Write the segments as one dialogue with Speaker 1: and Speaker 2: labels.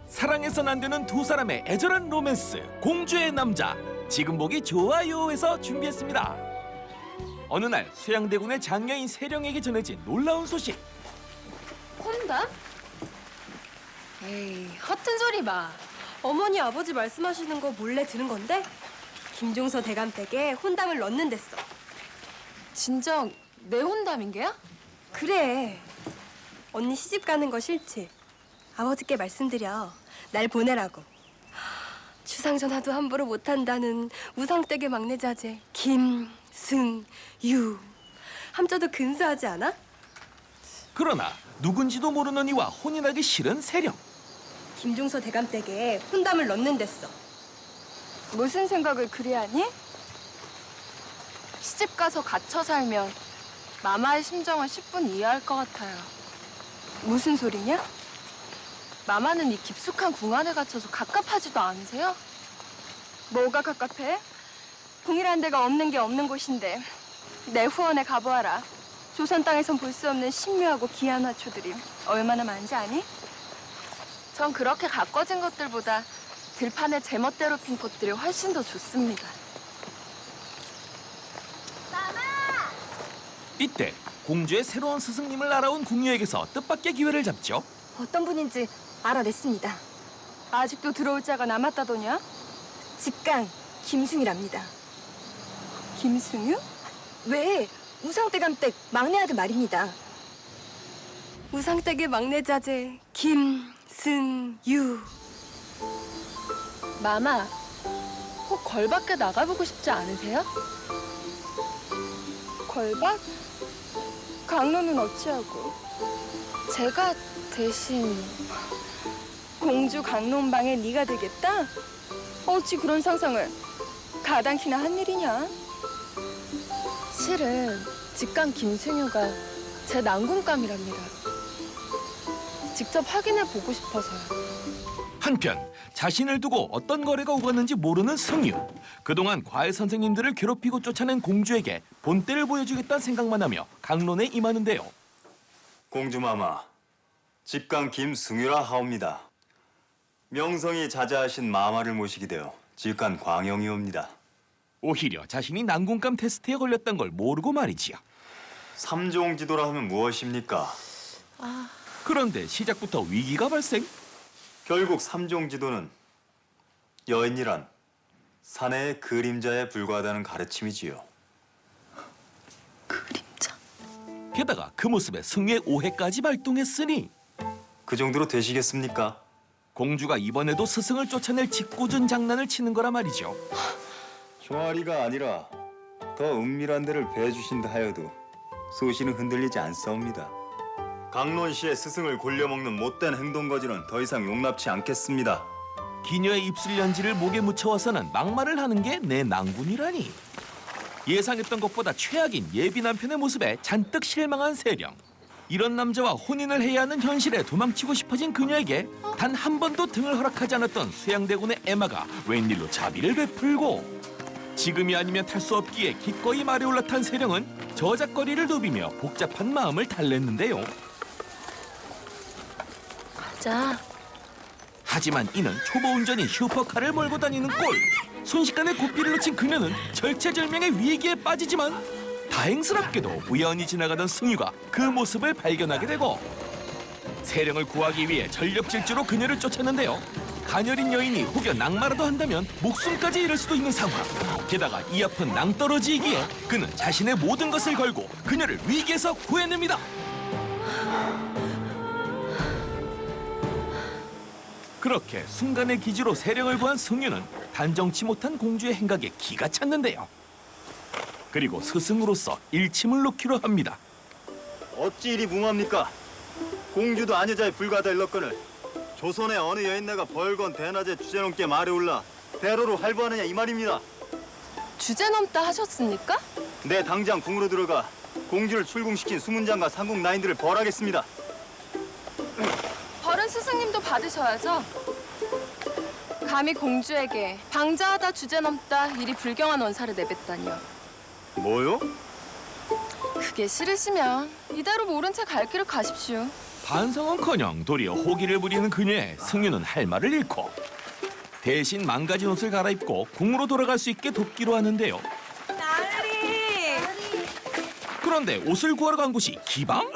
Speaker 1: 사랑해선 안 되는 두 사람의 애절한 로맨스 공주의 남자 지금 보기 좋아요에서 준비했습니다. 어느 날 수양대군의 장녀인 세령에게 전해진 놀라운 소식.
Speaker 2: 혼다? 에이, 허튼 소리 마.
Speaker 3: 어머니 아버지 말씀하시는 거 몰래 들은 건데 김종서 대감댁에 혼담을 넣는댔어.
Speaker 2: 진정 내 혼담인 게야?
Speaker 3: 그래. 언니 시집 가는 거 싫지? 아버지께 말씀드려. 날 보내라고. 주상전화도 함부로 못한다는 우상댁의 막내 자제 김승유. 함자도 근사하지 않아?
Speaker 1: 그러나 누군지도 모르는 이와 혼인하기 싫은 세령.
Speaker 3: 김종서 대감댁에 혼담을 넣는댔어.
Speaker 2: 무슨 생각을 그리 하니? 시집 가서 갇혀 살면 마마의 심정을 10분 이해할 것 같아요. 무슨 소리냐? 마마는 이 깊숙한 궁 안에 갇혀서 갑갑하지도 않으세요? 뭐가 갑갑해? 궁이란 데가 없는 게 없는 곳인데 내 후원에 가보아라. 조선 땅에선 볼 수 없는 신묘하고 귀한 화초들이 얼마나 많은지 아니? 전 그렇게 가꿔진 것들보다 들판에 제멋대로 핀 꽃들이 훨씬 더 좋습니다.
Speaker 1: 이때 공주의 새로운 스승님을 알아온 궁녀에게서 뜻밖의 기회를 잡죠.
Speaker 3: 어떤 분인지 알아냈습니다.
Speaker 2: 아직도 들어올 자가 남았다더냐?
Speaker 3: 직강 김승이랍니다.
Speaker 2: 김승유?
Speaker 3: 왜? 우상대감댁 막내 아들 말입니다. 우상댁의 막내 자제 김승유.
Speaker 2: 마마, 혹 걸밖에 나가보고 싶지 않으세요? 걸박? 강로는 어찌하고? 제가 대신 공주 강론방에 네가 되겠다? 어찌 그런 상상을 가당키나 한 일이냐? 실은 직강 김승유가 제 난궁감이랍니다. 직접 확인해 보고 싶어서요.
Speaker 1: 한편 자신을 두고 어떤 거래가 오갔는지 모르는 승유. 그동안 과외 선생님들을 괴롭히고 쫓아낸 공주에게 본때를 보여주겠다는 생각만 하며 강론에 임하는데요.
Speaker 4: 공주마마, 직강 김승유라 하옵니다. 명성이 자자하신 마마를 모시게 되어 직관 광영이옵니다.
Speaker 1: 오히려 자신이 난궁감 테스트에 걸렸던 걸 모르고 말이지요.
Speaker 4: 삼종지도라 하면 무엇입니까?
Speaker 1: 그런데 시작부터 위기가 발생.
Speaker 4: 결국 삼종지도는 여인이란 사내의 그림자에 불과하다는 가르침이지요.
Speaker 2: 그림자.
Speaker 1: 게다가 그 모습에 승유의 오해까지 발동했으니
Speaker 4: 그 정도로 되시겠습니까?
Speaker 1: 공주가 이번에도 스승을 쫓아낼 짓궂은 장난을 치는 거라 말이죠.
Speaker 4: 종아리가 아니라 더 은밀한 데를 베어주신다 하여도 소신은 흔들리지 않사옵니다. 강론 씨의 스승을 골려먹는 못된 행동거지는 더 이상 용납치 않겠습니다.
Speaker 1: 기녀의 입술 연지를 목에 묻혀와서는 막말을 하는 게 내 낭군이라니. 예상했던 것보다 최악인 예비 남편의 모습에 잔뜩 실망한 세령. 이런 남자와 혼인을 해야 하는 현실에 도망치고 싶어진 그녀에게 단 한 번도 등을 허락하지 않았던 수양대군의 애마가 웬일로 자비를 베풀고 지금이 아니면 탈 수 없기에 기꺼이 말에 올라탄 세령은 저작거리를 누비며 복잡한 마음을 달랬는데요.
Speaker 2: 자,
Speaker 1: 하지만 이는 초보 운전이 슈퍼카를 몰고 다니는 꼴. 순식간에 고삐를 놓친 그녀는 절체절명의 위기에 빠지지만 다행스럽게도 우연히 지나가던 승유가 그 모습을 발견하게 되고 세령을 구하기 위해 전력질주로 그녀를 쫓았는데요. 가녀린 여인이 혹여 낙마라도 한다면 목숨까지 잃을 수도 있는 상황. 게다가 이 앞은 낭떠러지이기에 그는 자신의 모든 것을 걸고 그녀를 위기에서 구해냅니다. 그렇게 순간의 기지로 세령을 구한 승유는 단정치 못한 공주의 행각에 기가 찼는데요. 그리고 스승으로서 일침을 놓기로 합니다.
Speaker 4: 어찌 이리 뭉합니까? 공주도 아녀자에 불과하다 일렀거늘 조선의 어느 여인네가 벌건 대낮에 주제넘게 말에 올라 대로로 활보하느냐 이 말입니다.
Speaker 2: 주제 넘다 하셨습니까?
Speaker 4: 내 당장 궁으로 들어가 공주를 출궁시킨 수문장과 상궁 나인들을 벌하겠습니다.
Speaker 2: 벌은 스승님도 받으셔야죠. 감히 공주에게 방자하다 주제 넘다 이리 불경한 원사를 내뱉다니요.
Speaker 4: 뭐요?
Speaker 2: 그게 싫으시면 이대로 모른 채 갈 길을 가십시오.
Speaker 1: 반성은커녕 도리어 호기를 부리는 그녀의 승유는 할 말을 잃고 대신 망가진 옷을 갈아입고 궁으로 돌아갈 수 있게 돕기로 하는데요.
Speaker 3: 나으리!
Speaker 1: 그런데 옷을 구하러 간 곳이 기방?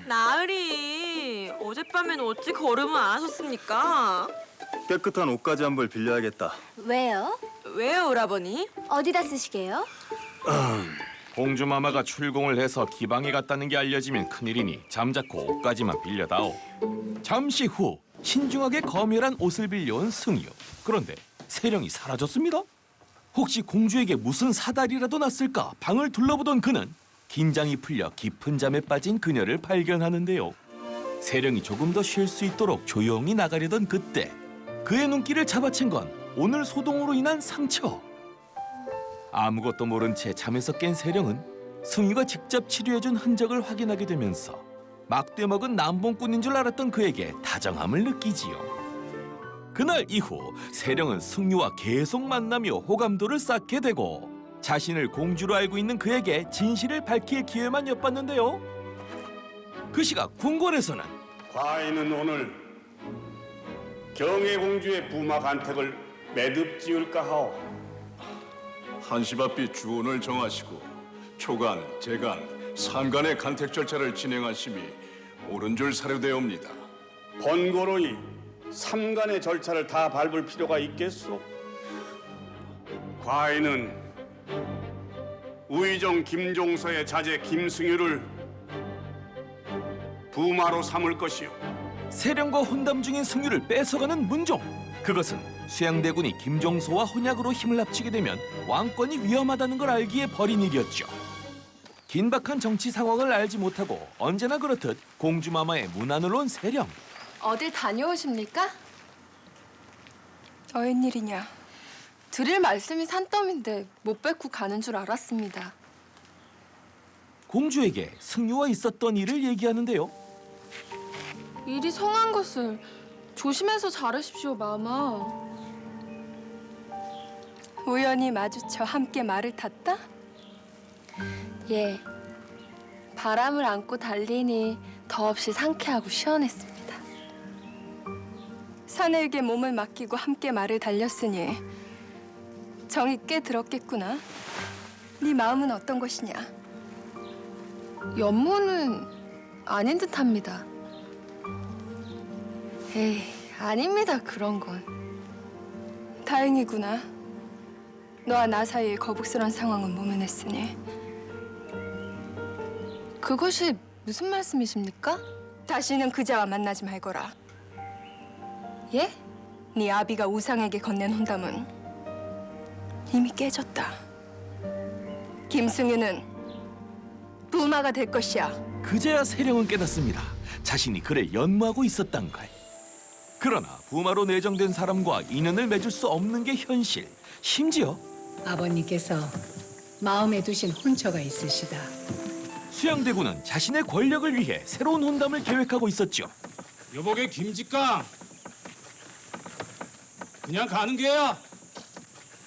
Speaker 5: 나으리, 어젯밤엔 어찌 걸음을 안 하셨습니까?
Speaker 4: 깨끗한 옷가지 한 벌 빌려야겠다.
Speaker 6: 왜요?
Speaker 5: 왜요, 오라버니?
Speaker 6: 어디다 쓰시게요?
Speaker 1: 공주마마가 출궁을 해서 기방에 갔다는 게 알려지면 큰일이니 잠자코 옷까지만 빌려다오. 잠시 후 신중하게 검열한 옷을 빌려온 승유. 그런데 세령이 사라졌습니다. 혹시 공주에게 무슨 사달이라도 났을까 방을 둘러보던 그는 긴장이 풀려 깊은 잠에 빠진 그녀를 발견하는데요. 세령이 조금 더 쉴 수 있도록 조용히 나가려던 그때 그의 눈길을 잡아챈 건 오늘 소동으로 인한 상처. 아무것도 모른 채 잠에서 깬 세령은 승유가 직접 치료해준 흔적을 확인하게 되면서 막대먹은 남봉꾼인 줄 알았던 그에게 다정함을 느끼지요. 그날 이후 세령은 승유와 계속 만나며 호감도를 쌓게 되고 자신을 공주로 알고 있는 그에게 진실을 밝힐 기회만 엿봤는데요. 그 시각 궁궐에서는
Speaker 7: 과인은 오늘 경혜공주의 부마 간택을 매듭 지을까 하오.
Speaker 8: 한시바삐 주온을 정하시고 초간, 재간, 상간의 간택 절차를 진행하심이 옳은 줄 사료되옵니다.
Speaker 7: 번거로이 삼간의 절차를 다 밟을 필요가 있겠소? 과인은 우의정 김종서의 자제 김승유를 부마로 삼을 것이오.
Speaker 1: 세령과 혼담 중인 승유를 뺏어가는 문종. 그것은 수양대군이 김종소와 혼약으로 힘을 합치게 되면 왕권이 위험하다는 걸 알기에 벌인 일이었죠. 긴박한 정치 상황을 알지 못하고 언제나 그렇듯 공주마마의 문안을 온 세령.
Speaker 2: 어딜 다녀오십니까? 저 웬일이냐. 드릴 말씀이 산더미인데 못 뵙고 가는 줄 알았습니다.
Speaker 1: 공주에게 승유와 있었던 일을 얘기하는데요.
Speaker 2: 일이 성한 것을 조심해서 잘하십시오, 마마. 우연히 마주쳐 함께 말을 탔다? 예, 바람을 안고 달리니 더없이 상쾌하고 시원했습니다. 사내에게 몸을 맡기고 함께 말을 달렸으니 정이 꽤 들었겠구나. 네 마음은 어떤 것이냐? 연모는 아닌 듯합니다. 에이, 아닙니다, 그런 건. 다행이구나. 너와 나 사이의 거북스런 상황은 모면했으니. 그것이 무슨 말씀이십니까? 다시는 그자와 만나지 말거라. 예? 네 아비가 우상에게 건넨 혼담은 이미 깨졌다. 김승유는 부마가 될 것이야.
Speaker 1: 그제야 세령은 깨닫습니다. 자신이 그를 연모하고 있었단 걸. 그러나 부마로 내정된 사람과 인연을 맺을 수 없는 게 현실. 심지어
Speaker 9: 아버님께서 마음에 두신 혼처가 있으시다.
Speaker 1: 수양대군은 자신의 권력을 위해 새로운 혼담을 계획하고 있었죠.
Speaker 10: 여보게 김직강 그냥 가는 게야.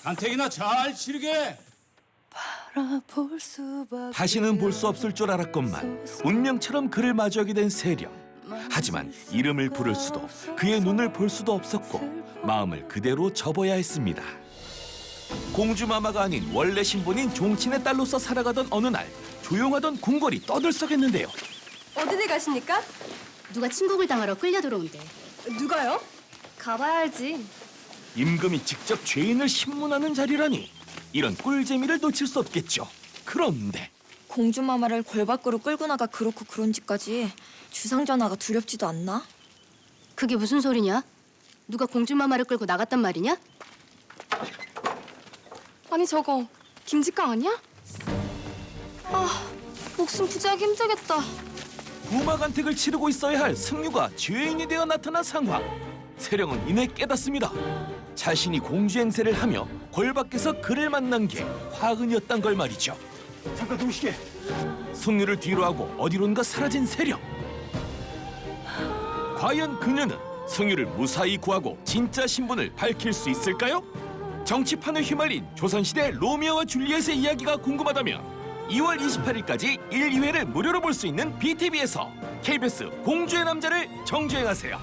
Speaker 10: 간택이나 잘 치르게.
Speaker 1: 다시는 볼 수 없을 줄 알았건만 운명처럼 그를 마주하게 된 세령. 하지만 이름을 부를 수도 그의 눈을 볼 수도 없었고 마음을 그대로 접어야 했습니다. 공주마마가 아닌 원래 신분인 종친의 딸로서 살아가던 어느 날 조용하던 궁궐이 떠들썩했는데요.
Speaker 3: 어디들 가십니까?
Speaker 6: 누가 침국을 당하러 끌려 들어온대.
Speaker 3: 누가요?
Speaker 2: 가봐야 알지.
Speaker 1: 임금이 직접 죄인을 신문하는 자리라니 이런 꿀재미를 놓칠 수 없겠죠. 그런데
Speaker 11: 공주마마를 골 밖으로 끌고 나가 그렇고 그런지까지 주상전하가 두렵지도 않나?
Speaker 6: 그게 무슨 소리냐? 누가 공주마마를 끌고 나갔단 말이냐?
Speaker 2: 아니 저거 김직강 아니야? 아, 목숨 부지하기 힘들겠다.
Speaker 1: 부마간택을 치르고 있어야 할 승유가 죄인이 되어 나타난 상황. 세령은 이내 깨닫습니다. 자신이 공주 행세를 하며 골 밖에서 그를 만난 게 화근이었단 걸 말이죠.
Speaker 7: 잠깐 동시게.
Speaker 1: 승유를 뒤로 하고 어디론가 사라진 세령. 과연 그녀는 승유를 무사히 구하고 진짜 신분을 밝힐 수 있을까요? 정치판에 휘말린 조선시대 로미오와 줄리엣의 이야기가 궁금하다면 2월 28일까지 1, 2회를 무료로 볼 수 있는 BTV에서 KBS 공주의 남자를 정주행하세요.